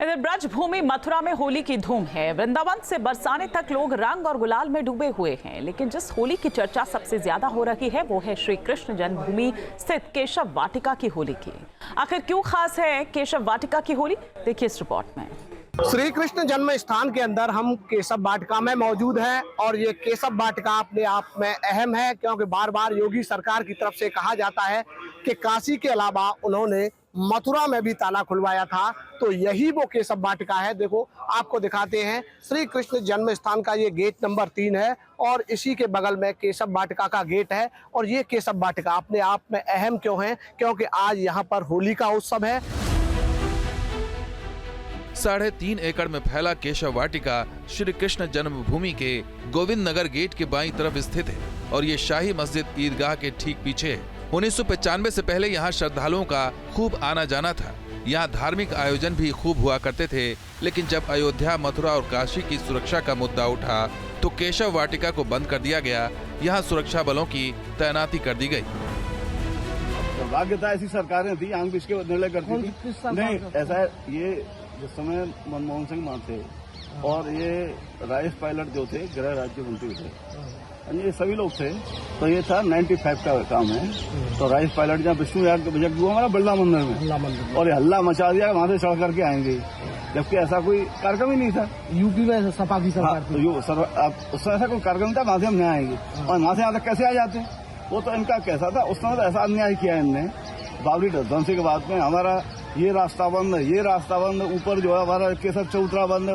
इधर ब्रज भूमि मथुरा में होली की धूम है। वृंदावन से बरसाने तक लोग रंग और गुलाल में डूबे हुए हैं। लेकिन जिस होली की चर्चा सबसे ज्यादा हो रही है वो है श्री कृष्ण जन्मभूमि स्थित केशव वाटिका की होली की। आखिर क्यों खास है केशव वाटिका की होली, देखिए इस रिपोर्ट में। श्री कृष्ण जन्म स्थान के अंदर हम केशव वाटिका में मौजूद हैं और ये केशव वाटिका अपने आप में अहम है, क्योंकि बार बार योगी सरकार की तरफ से कहा जाता है कि काशी के अलावा उन्होंने मथुरा में भी ताला खुलवाया था, तो यही वो केशव वाटिका है। देखो आपको दिखाते हैं, श्री कृष्ण जन्म स्थान का ये गेट नंबर 3 है और इसी के बगल में केशव वाटिका का गेट है। और ये केशव वाटिका अपने आप में अहम क्यों है, क्योंकि आज यहाँ पर होली का उत्सव है। 3.5 एकड़ में फैला केशव वाटिका श्री कृष्ण जन्मभूमि के गोविंद नगर गेट के बाईं तरफ स्थित है और ये शाही मस्जिद ईदगाह के ठीक पीछे है। 1995 से पहले यहाँ श्रद्धालुओं का खूब आना जाना था। यहाँ धार्मिक आयोजन भी खूब हुआ करते थे, लेकिन जब अयोध्या, मथुरा और काशी की सुरक्षा का मुद्दा उठा तो केशव वाटिका को बंद कर दिया गया। यहाँ सुरक्षा बलों की तैनाती कर दी गई। दुर्भाग्यता ऐसी सरकारें थी, आंख बिछ के निर्णय करती थी। नहीं, ऐसा ये जिस समय मनमोहन सिंह मान थे और ये राइस पायलट जो थे, गृह राज्य मंत्री थे, ये सभी लोग थे, तो ये था 95 का काम है। तो राइस पायलट जहाँ विष्णु याग हुआ हमारा बिरला मंदिर में, और ये हल्ला मचा दिया वहां से चढ़ करके आएंगे, जबकि ऐसा कोई कार्यक्रम ही नहीं था। यूपी में सपा की सरकार थी, उसमें ऐसा कोई कार्यक्रम था वहां से हम नहीं आएंगे, और वहां से यहाँ तक कैसे आ जाते? वो तो इनका कैसा था, उस समय तो ऐसा अन्याय किया इनने। बाबरी ध्वंसी के बाद में हमारा ये रास्ता बंद, ये रास्ता बंद, ऊपर जो है हमारा केसर चौतरा बंद,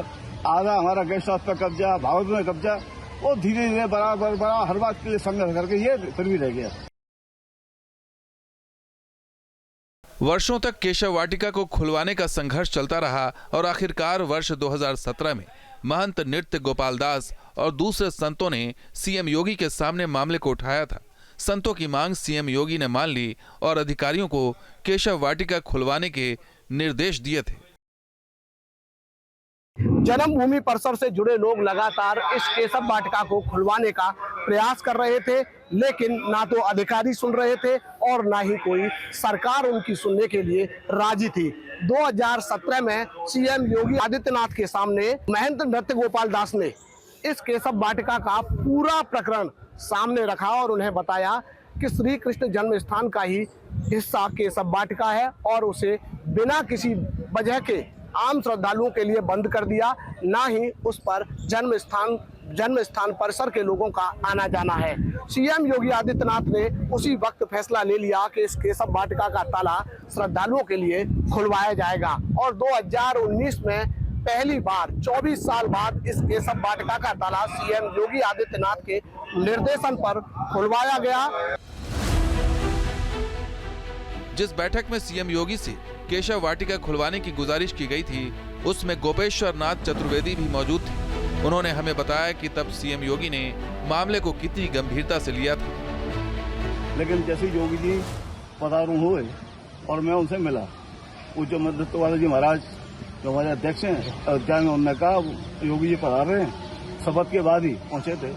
आधा हमारा गेस्ट हाउस पे कब्जा, भागवत में कब्जा। वो धीरे धीरे बड़ा हर बात के लिए संघर्ष करके ये फिर भी रह गया। वर्षों तक केशव वाटिका को खुलवाने का संघर्ष चलता रहा और आखिरकार वर्ष 2017 में महंत नृत्य गोपाल दास और दूसरे संतों ने सीएम योगी के सामने मामले को उठाया था। संतों की मांग सीएम योगी ने मान ली और अधिकारियों को केशव वाटिका खुलवाने के निर्देश दिए थे। जन्मभूमि परिसर से जुड़े लोग लगातार इस केशव वाटिका को खुलवाने का प्रयास कर रहे थे, लेकिन ना तो अधिकारी सुन रहे थे और ना ही कोई सरकार उनकी सुनने के लिए राजी थी। 2017 में सीएम योगी आदित्यनाथ के सामने महंत नृत्य गोपाल दास ने इस केशव वाटिका का पूरा प्रकरण सामने रखा और उन्हें बताया कि श्री कृष्ण जन्म स्थान का ही हिस्सा केशव वाटिका है और उसे बिना किसी वजह के आम श्रद्धालुओं के लिए बंद कर दिया, ना ही उस पर जन्म स्थान परिसर के लोगों का आना जाना है। सीएम योगी आदित्यनाथ ने उसी वक्त फैसला ले लिया कि इस केशव वाटिका का ताला श्रद्धालुओं के लिए खुलवाया जाएगा और 2019 में पहली बार 24 साल बाद इस केशव वाटिका का ताला सीएम योगी आदित्यनाथ के निर्देशन पर खुलवाया गया। जिस बैठक में सीएम योगी से केशव वाटिका खुलवाने की गुजारिश की गई थी, उसमें गोपेश्वर नाथ चतुर्वेदी भी मौजूद थे। उन्होंने हमें बताया कि तब सीएम योगी ने मामले को कितनी गंभीरता से लिया था। लेकिन जैसे योगी जी पधारू हुए और मैं उनसे मिला, वो जो मध्यत्व जी महाराज जो हमारे अध्यक्ष हैं अयोध्या में, उन्होंने कहा योगी जी पधार रहे हैं। शपथ के बाद ही पहुंचे थे।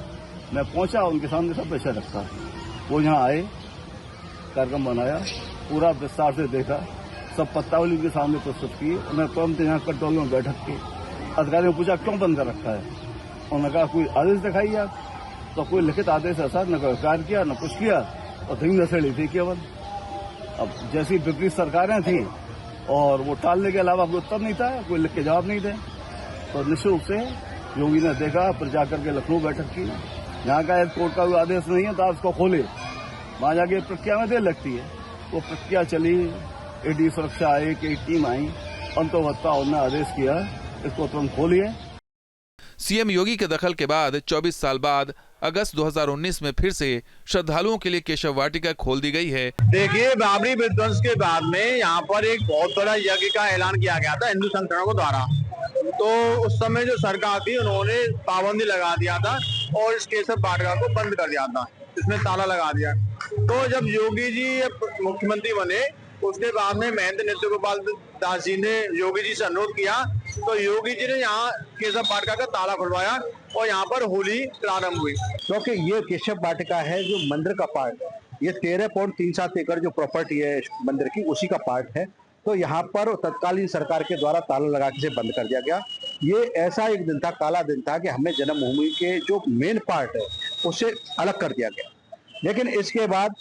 मैं पहुंचा, उनके सामने सब पैसा रखा। वो यहाँ आए, कार्यक्रम बनाया, पूरा विस्तार से देखा, सब पत्तावली उनके सामने प्रस्तुत की। उन्हें तुरंत यहाँ कंट्रोल में बैठक की। अधिकारियों ने पूछा क्यों बंद कर रखा है? उन्होंने कहा कोई आदेश दिखाइए आप। तो कोई लिखित आदेश ऐसा न कार्य किया न कुछ किया, और धीमी नसेड़ी थी केवल। अब जैसी विपरीत सरकारें थी और वो टालने के अलावा कोई उत्तर नहीं था, कोई लिख के जवाब नहीं थे, तो निश्चित रूप से योगी ने देखा, फिर जाकर के लखनऊ बैठक की। यहाँ का कोर्ट का कोई आदेश नहीं है तो आप उसको खोले, वहां जाके प्रक्रिया में देर लगती है। वो प्रक्रिया चली, ईडी सुरक्षा आई, की टीम आई, अंतोगत्वा उन्होंने आदेश किया इसको तुरंत खोलिए। सीएम योगी के दखल के बाद 24 साल बाद अगस्त 2019 में फिर से श्रद्धालुओं के लिए केशव वाटिका खोल दी गई है। देखिए, बाबरी विध्वंस के बाद में यहाँ पर एक बहुत बड़ा यज्ञ का ऐलान किया गया था हिंदू संगठनों द्वारा। तो उस समय जो सरकार थी उन्होंने पाबंदी लगा दिया था और इस केशव वाटिका को बंद कर दिया था, इसमें ताला लगा दिया। तो जब योगी जी मुख्यमंत्री बने, उसके बाद में महंत नृत्य गोपाल दास जी ने योगी जी से अनुरोध किया, तो योगी जी ने यहाँ केशव वाटिका का ताला खुलवाया और यहाँ पर होली प्रारंभ हुई। क्योंकि ये केशव वाटिका है जो मंदिर का पार्ट, ये 13.37 एकड़ जो प्रॉपर्टी है मंदिर की, उसी का पार्ट है तो यहाँ पर तत्कालीन सरकार के द्वारा ताला लगा के बंद कर दिया गया। ये ऐसा एक दिन था, काला दिन था कि हमें जन्मभूमि के जो मेन पार्ट है उसे अलग कर दिया गया। लेकिन इसके बाद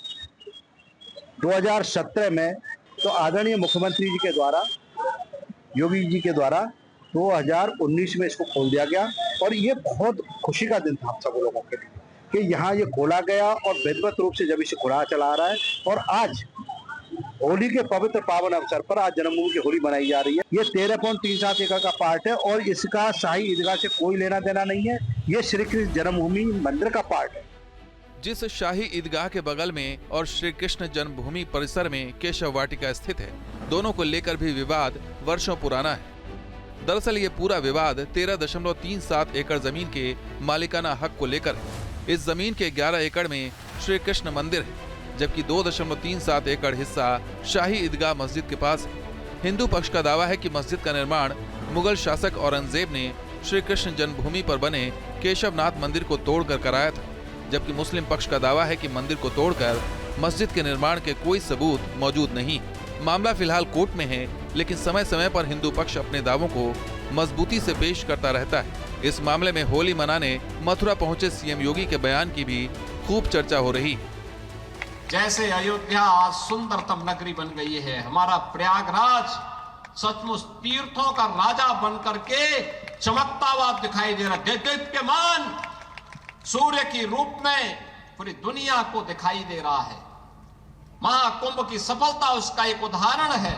2017 में तो आदरणीय मुख्यमंत्री जी के द्वारा, योगी जी के द्वारा 2019 में इसको खोल दिया गया। और ये बहुत खुशी का दिन था हम सब लोगों के लिए कि यहाँ ये खोला गया और विधिवत रूप से जब इसे खुला चला आ रहा है। और आज होली के पवित्र पावन अवसर पर आज जन्मभूमि की होली मनाई जा रही है। ये 13.37 एकड़ का पार्ट है और इसका शाही ईदगाह से कोई लेना देना नहीं है। ये श्री कृष्ण जन्मभूमि मंदिर का पार्ट है। जिस शाही ईदगाह के बगल में और श्री कृष्ण जन्मभूमि परिसर में केशव वाटिका स्थित है, दोनों को लेकर भी विवाद वर्षों पुराना है। दरअसल ये पूरा विवाद 13.37 एकड़ जमीन के मालिकाना हक को लेकर है। इस जमीन के 11 एकड़ में श्री कृष्ण मंदिर है, जबकि 2.37 एकड़ हिस्सा शाही ईदगाह मस्जिद के पास है। हिंदू पक्ष का दावा है कि मस्जिद का निर्माण मुगल शासक औरंगजेब ने श्री कृष्ण जन्मभूमि पर बने केशवनाथ मंदिर को तोड़कर कराया था, जबकि मुस्लिम पक्ष का दावा है कि मंदिर को तोड़कर मस्जिद के निर्माण के कोई सबूत मौजूद नहीं। मामला फिलहाल कोर्ट में है, लेकिन समय समय पर हिंदू पक्ष अपने दावों को मजबूती से पेश करता रहता है। इस मामले में होली मनाने मथुरा पहुंचे सीएम योगी के बयान की भी खूब चर्चा हो रही है। जैसे अयोध्या आज सुंदरतम नगरी बन गई है, हमारा प्रयागराज सचमुच तीर्थों का राजा बनकर के चमकता हुआ दिखाई दे रहा, दीप्यमान सूर्य की रूप में पूरी दुनिया को दिखाई दे रहा है। महाकुंभ की सफलता उसका एक उदाहरण है।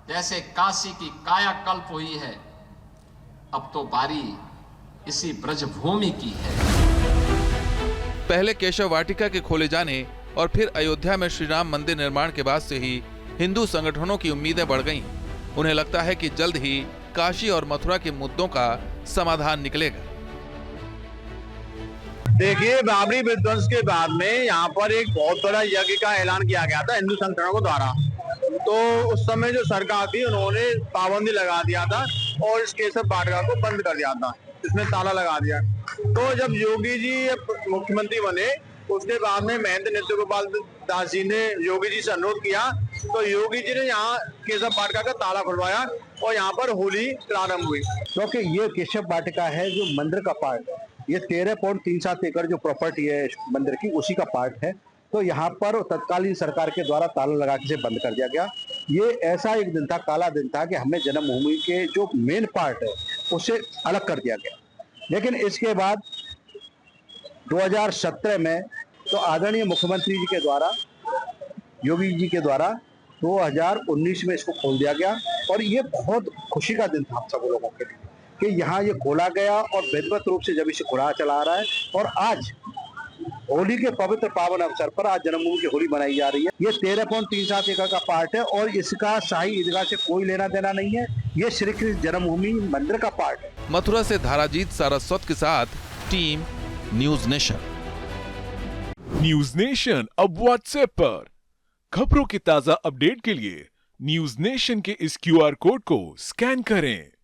जैसे काशी की कायाकल्प हुई है, अब तो बारी इसी ब्रजभूमि की है। पहले केशव वाटिका के खोले जाने और फिर अयोध्या में श्री राम मंदिर निर्माण के बाद से ही हिंदू संगठनों की उम्मीदें बढ़ गईं। उन्हें लगता है कि जल्द ही काशी और मथुरा के मुद्दों का समाधान निकलेगा। देखिए, बाबरी विध्वंस के बाद में यहाँ पर एक बहुत बड़ा यज्ञ का ऐलान किया गया था हिंदू संगठनों के द्वारा। तो उस समय जो सरकार थी उन्होंने पाबंदी लगा दिया था और इस केशव वाटिका को बंद कर दिया था, इसमें ताला लगा दिया। तो जब योगी जी मुख्यमंत्री बने, उसके बाद में महेंद्र नृत्य गोपाल दास जी ने योगी जी से अनुरोध किया, तो योगी जी ने यहाँ केशव वाटिका का ताला खुलवाया और यहाँ पर होली प्रारंभ हुई। क्योंकि ये केशव वाटिका है जो मंदिर का पार्ट है। ये 13.37 एकड़ जो प्रॉपर्टी है मंदिर की, उसी का पार्ट है। तो यहाँ पर तत्कालीन सरकार के द्वारा ताला लगा के बंद कर दिया गया। ये ऐसा एक दिन था, काला दिन था कि हमें जन्मभूमि के जो मेन पार्ट है उसे अलग कर दिया गया। लेकिन इसके बाद 2017 में तो आदरणीय मुख्यमंत्री जी के द्वारा, योगी जी के द्वारा 2019 में इसको खोल दिया गया। और ये बहुत खुशी का दिन था हम सब लोगों के लिए कि यहाँ ये खोला गया और विधिवत रूप से जब इसे खुला चला आ रहा है। और आज होली के पवित्र पावन अवसर पर आज जन्मभूमि की होली मनाई जा रही है। ये 13.37 एकड़ का पार्ट है और इसका शाही ईदगाह से कोई लेना देना नहीं है। ये श्री कृष्ण जन्मभूमि मंदिर का पार्ट है। मथुरा से धाराजीत सारस्वत के साथ team news nation. News nation अब व्हाट्सएप पर खबरों की ताजा अपडेट के लिए न्यूज नेशन के इस QR कोड को स्कैन करें।